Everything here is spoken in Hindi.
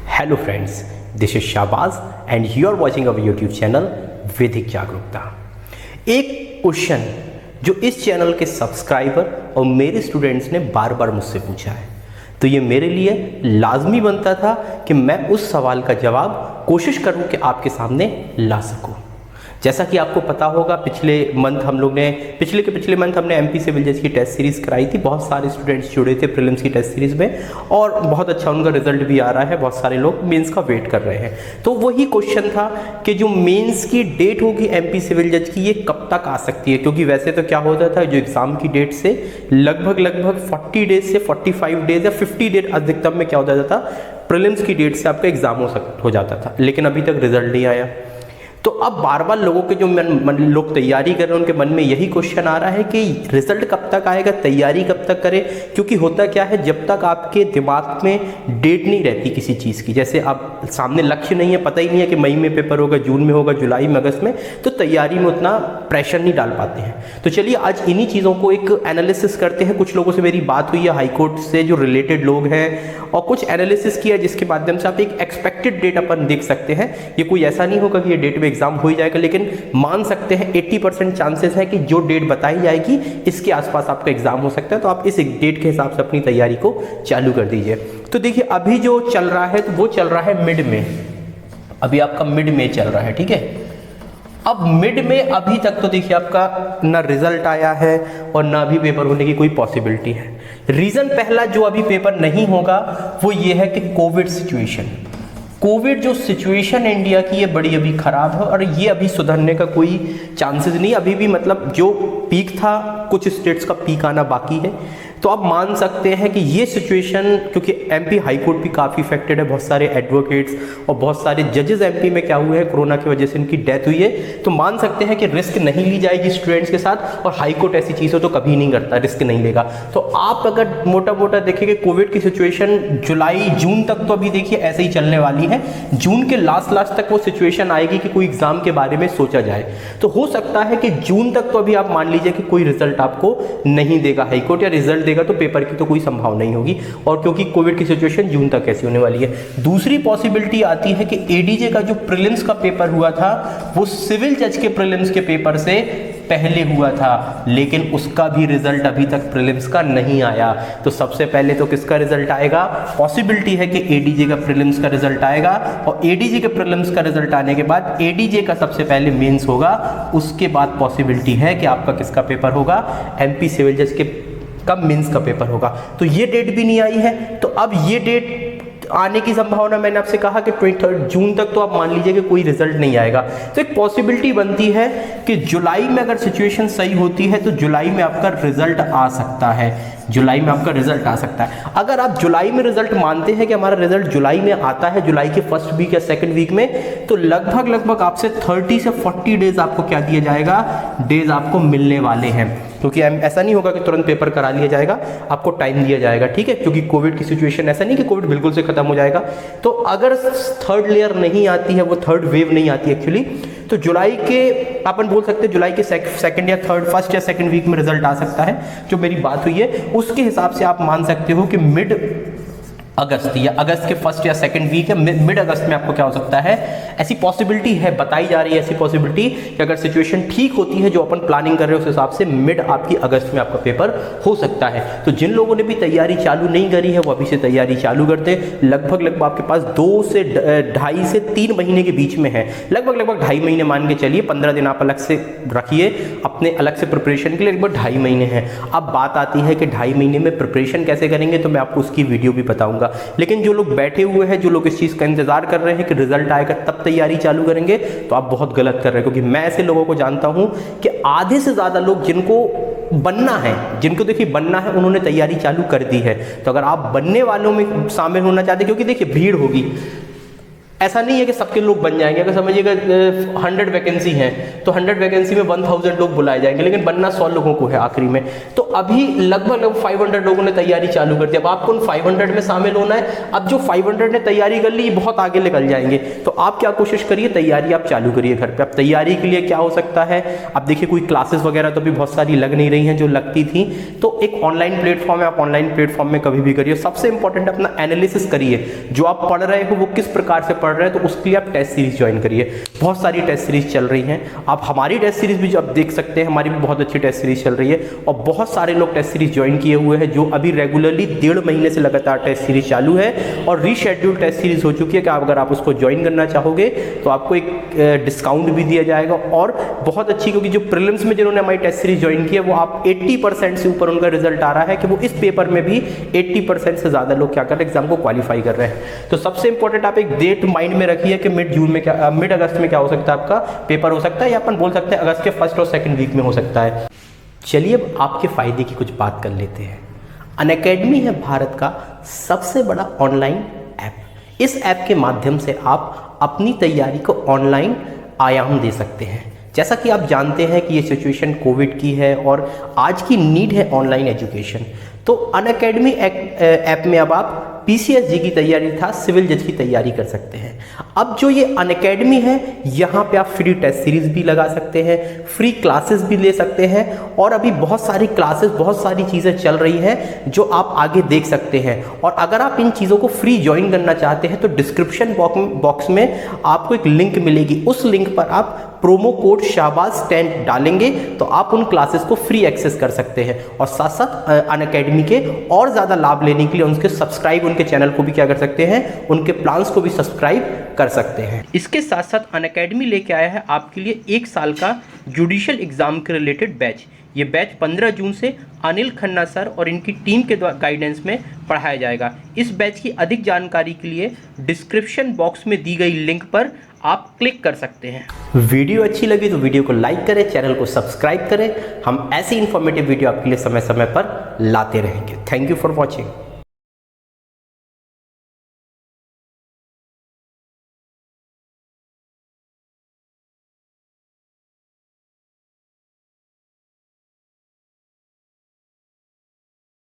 Hello friends, this is Shahbaz and you are watching our YouTube channel Vaidik Jagrukta. एक क्वेश्चन जो इस चैनल के सब्सक्राइबर और मेरे स्टूडेंट्स ने बार बार मुझसे पूछा है, तो ये मेरे लिए लाजमी बनता था कि मैं उस सवाल का जवाब कोशिश करूं कि आपके सामने ला सकूं। जैसा कि आपको पता होगा, पिछले मंथ हमने एमपी सिविल जज की टेस्ट सीरीज़ कराई थी। बहुत सारे स्टूडेंट्स जुड़े थे प्रीलिम्स की टेस्ट सीरीज़ में और बहुत अच्छा उनका रिजल्ट भी आ रहा है। बहुत सारे लोग मेंस का वेट कर रहे हैं। तो वही क्वेश्चन था कि जो मेंस की डेट होगी एमपी सिविल जज की, ये कब तक आ सकती है? क्योंकि वैसे तो क्या होता था, जो एग्ज़ाम की डेट से लगभग 40 डेज से 45 डेज या 50 डेज अधिकतम में क्या हो जाता था, प्रीलिम्स की डेट से आपका एग्ज़ाम हो जाता था। लेकिन अभी तक रिजल्ट नहीं आया। तो अब बार बार लोगों के जो लोग तैयारी कर रहे हैं, उनके मन में यही क्वेश्चन आ रहा है कि रिजल्ट कब तक आएगा, तैयारी कब तक करें। क्योंकि होता क्या है, जब तक आपके दिमाग में डेट नहीं रहती किसी चीज़ की, जैसे आप सामने लक्ष्य नहीं है, पता ही नहीं है कि मई में पेपर होगा, जून में होगा, जुलाई में, अगस्त में, तो तैयारी में उतना प्रेशर नहीं डाल पाते हैं। तो चलिए आज इन्हीं चीज़ों को एक एनालिसिस करते हैं। कुछ लोगों से मेरी बात हुई है हाईकोर्ट से जो रिलेटेड लोग हैं, और कुछ एनालिसिस किया जिसके माध्यम से आप एक एक्सपेक्टेड डेट अपन देख सकते हैं। ये कोई ऐसा नहीं होगा कि ये डेट में एग्जाम हो ही जाएगा, लेकिन मान सकते हैं 80% चांसेस है कि जो डेट बताई जाएगी इसके आसपास आपका एग्जाम हो सकता है। तो आप इस एक डेट के हिसाब से अपनी तैयारी को चालू कर दीजिए। तो देखिए अभी जो चल रहा है, तो वो चल रहा है मिड में। अभी आपका मिड में चल रहा है, ठीक है। अब मिड में अभी तक तो देखिए आपका ना रिजल्ट आया है और ना भी पेपर होने की कोई पॉसिबिलिटी है। रीजन पहला जो अभी पेपर नहीं होगा वो ये है कि कोविड सिचुएशन। कोविड जो सिचुएशन इंडिया की ये बड़ी अभी खराब है और ये अभी सुधरने का कोई चांसेस नहीं। अभी भी मतलब जो पीक था, कुछ स्टेट्स का पीक आना बाकी है। तो आप मान सकते हैं कि ये सिचुएशन, क्योंकि एमपी हाई कोर्ट भी काफ़ी इफेक्टेड है, बहुत सारे एडवोकेट्स और बहुत सारे जजेस एमपी में क्या हुए हैं, कोरोना की वजह से इनकी डेथ हुई है। तो मान सकते हैं कि रिस्क नहीं ली जाएगी स्टूडेंट्स के साथ, और हाई कोर्ट ऐसी चीज़ हो तो कभी नहीं करता, रिस्क नहीं लेगा। तो आप अगर मोटा देखेंगे कोविड की सिचुएशन जुलाई जून तक तो अभी देखिए ऐसे ही चलने वाली है। जून के लास्ट तक वो सिचुएशन आएगी कि कोई एग्जाम के बारे में सोचा जाए। तो हो सकता है कि जून तक तो अभी आप मान लीजिए कि कोई रिजल्ट आपको नहीं देगा हाईकोर्ट, या रिजल्ट देगा तो पेपर की तो कोई संभावना नहीं होगी। और क्योंकि कोविड की सिचुएशन जून तक ऐसी होने वाली है। दूसरी पॉसिबिलिटी आती है कि एडीजे का जो प्रीलिम्स का पेपर हुआ था वो सिविल जज के प्रीलिम्स के पेपर से पहले हुआ था, लेकिन उसका भी रिजल्ट अभी तक प्रीलिम्स का नहीं आया। तो सबसे पहले तो किसका रिजल्ट आएगा? पॉसिबिलिटी है कि एडीजे का प्रीलिम्स का रिजल्ट आएगा, और एडीजे के प्रीलिम्स का रिजल्ट आने के बाद एडीजे का सबसे पहले मेंस होगा। उसके बाद पॉसिबिलिटी है कि आपका किसका पेपर होगा? एमपी सिविल जज के का मेंस का पेपर होगा। तो ये डेट भी नहीं आई है। तो अब ये डेट आने की संभावना, मैंने आपसे कहा कि 23 जून तक तो आप मान लीजिए कि कोई रिजल्ट नहीं आएगा। तो एक पॉसिबिलिटी बनती है कि जुलाई में अगर सिचुएशन सही होती है तो जुलाई में आपका रिजल्ट आ सकता है। जुलाई में आपका रिजल्ट आ सकता है। अगर आप जुलाई में रिजल्ट मानते हैं कि हमारा रिजल्ट जुलाई में आता है, जुलाई के फर्स्ट वीक या सेकंड वीक में, तो लगभग आपसे 30 से 40 डेज आपको क्या दिया जाएगा? डेज आपको मिलने वाले हैं। क्योंकि ऐसा नहीं होगा कि तुरंत पेपर करा लिया जाएगा, आपको टाइम दिया जाएगा, ठीक है। क्योंकि कोविड की सिचुएशन ऐसा नहीं कि कोविड बिल्कुल से खत्म हो जाएगा। तो अगर थर्ड लेयर नहीं आती है, वो थर्ड वेव नहीं आती एक्चुअली, तो जुलाई के अपन बोल सकते हैं जुलाई के सेकंड या थर्ड, फर्स्ट या सेकंड वीक में रिजल्ट आ सकता है, जो मेरी बात हुई है। उसके हिसाब से आप मान सकते हो कि मिड अगस्त या अगस्त के फर्स्ट या सेकंड वीक या मिड अगस्त में आपको क्या हो सकता है, ऐसी पॉसिबिलिटी है, बताई जा रही है ऐसी पॉसिबिलिटी कि अगर सिचुएशन ठीक होती है जो अपन प्लानिंग कर रहे हो उस हिसाब से मिड आपकी अगस्त में आपका पेपर हो सकता है। तो जिन लोगों ने भी तैयारी चालू नहीं करी है वो अभी से तैयारी चालू करते। लगभग आपके पास 2 से 2.5 से 3 महीने के बीच में है। लगभग 2.5 महीने मान के चलिए, 15 दिन आप अलग से रखिए अपने अलग से प्रिपरेशन के लिए, लगभग 2.5 महीने हैं। अब बात आती है कि 2.5 महीने में प्रिपरेशन कैसे करेंगे, तो मैं आपको उसकी वीडियो भी बताऊंगा। लेकिन जो लोग बैठे हुए हैं, जो लोग इस चीज़ का इंतजार कर रहे हैं कि रिजल्ट आएगा तब तैयारी चालू करेंगे, तो आप बहुत गलत कर रहे हैं। क्योंकि मैं ऐसे लोगों को जानता हूं कि आधे से ज़्यादा लोग जिनको बनना है, जिनको देखिए बनना है, उन्होंने तैयारी चालू कर दी है। तो अगर आप बनने वालों में शामिल होना चाहते हैं, क्योंकि देखिए भीड़ होगी, ऐसा नहीं है कि सबके लोग बन जाएंगे। अगर समझिएगा 100 वैकेंसी हैं तो 100 वैकेंसी में 1000 लोग बुलाए जाएंगे, लेकिन बनना 100 लोगों को है आखिरी में। तो अभी लगभग 500 लोगों ने तैयारी चालू कर दी। अब आपको उन 500 में शामिल होना है। अब जो 500 ने तैयारी कर ली बहुत आगे निकल जाएंगे, तो आप क्या कोशिश करिए, तैयारी आप चालू करिए घर पे। अब तैयारी के लिए क्या हो सकता है, अब देखिए कोई क्लासेस वगैरह तो भी बहुत सारी लग नहीं रही हैं जो लगती थी, तो एक ऑनलाइन प्लेटफॉर्म है, आप ऑनलाइन प्लेटफॉर्म में कभी भी करिए। सबसे इंपॉर्टेंट अपना एनालिसिस करिए, जो आप पढ़ रहे हो वो किस प्रकार से पढ़ रहे हैं, तो उसके लिए आप टेस्ट सीरीज ज्वाइन करिए। बहुत सारी टेस्ट सीरीज चल रही हैं, आप हमारी टेस्ट सीरीज भी जो आप देख सकते हैं, हमारी भी बहुत अच्छी टेस्ट सीरीज चल रही है और बहुत सारे लोग टेस्ट सीरीज ज्वाइन किए हुए हैं, जो अभी रेगुलरली 1.5 महीने से लगातार टेस्ट सीरीज चालू है और रीशेड्यूल टेस्ट सीरीज हो चुकी है कि अगर आप उसको ज्वाइन करना चाहोगे तो आपको एक डिस्काउंट भी दिया जाएगा। और बहुत अच्छी, क्योंकि जो प्रीलिम्स में जिन्होंने हमारी टेस्ट सीरीज ज्वाइन की है वो आप 80% से ऊपर उनका रिजल्ट आ रहा है कि वो इस पेपर में भी 80% से ज़्यादा लोग क्या कर रहे हैं, एग्जाम को क्वालिफाई कर रहे हैं। तो सबसे इंपॉर्टेंट आप एक डेट माइंड में रखिए कि मिड अगस्त में क्या हो सकता है, आपका पेपर हो सकता है, या अपन बोल सकते हैं अगस्त के 1st और 2nd वीक में हो सकता है। चलिए अब आपके फायदे की कुछ बात कर लेते हैं। अनअकैडमी है भारत का सबसे बड़ा ऑनलाइन ऐप। इस ऐप के माध्यम से आप अपनी तैयारी को ऑनलाइन आयाम दे सकते हैं। जैसा कि आप जानते हैं कि ये सिचुएशन कोविड की है और आज की नीड है ऑनलाइन एजुकेशन। तो अनअकैडमी ऐप में अब आप PCSG की तैयारी था सिविल जज की तैयारी कर सकते हैं। अब जो ये अनअकैडमी है, यहाँ पे आप फ्री टेस्ट सीरीज भी लगा सकते हैं, फ्री क्लासेस भी ले सकते हैं और अभी बहुत सारी क्लासेस, बहुत सारी चीज़ें चल रही हैं जो आप आगे देख सकते हैं। और अगर आप इन चीज़ों को फ्री ज्वाइन करना चाहते हैं तो डिस्क्रिप्शन बॉक्स में आपको एक लिंक मिलेगी, उस लिंक पर आप प्रोमो कोड शाहबाज10 डालेंगे तो आप उन क्लासेस को फ्री एक्सेस कर सकते हैं और साथ साथ अनअकैडमी के और ज़्यादा लाभ लेने के लिए उनके सब्सक्राइब, उनके चैनल को भी क्या कर सकते हैं, उनके प्लान्स को भी सब्सक्राइब कर सकते हैं। इसके साथ साथ अनअकैडमी लेके आया है आपके लिए 1 साल का जुडिशियल एग्जाम के रिलेटेड बैच। ये बैच 15 जून से अनिल खन्ना सर और इनकी टीम के गाइडेंस में पढ़ाया जाएगा। इस बैच की अधिक जानकारी के लिए डिस्क्रिप्शन बॉक्स में दी गई लिंक पर आप क्लिक कर सकते हैं। वीडियो अच्छी लगी तो वीडियो को लाइक करें, चैनल को सब्सक्राइब करें। हम ऐसी इंफॉर्मेटिव वीडियो आपके लिए समय समय पर लाते रहेंगे। Thank you for watching.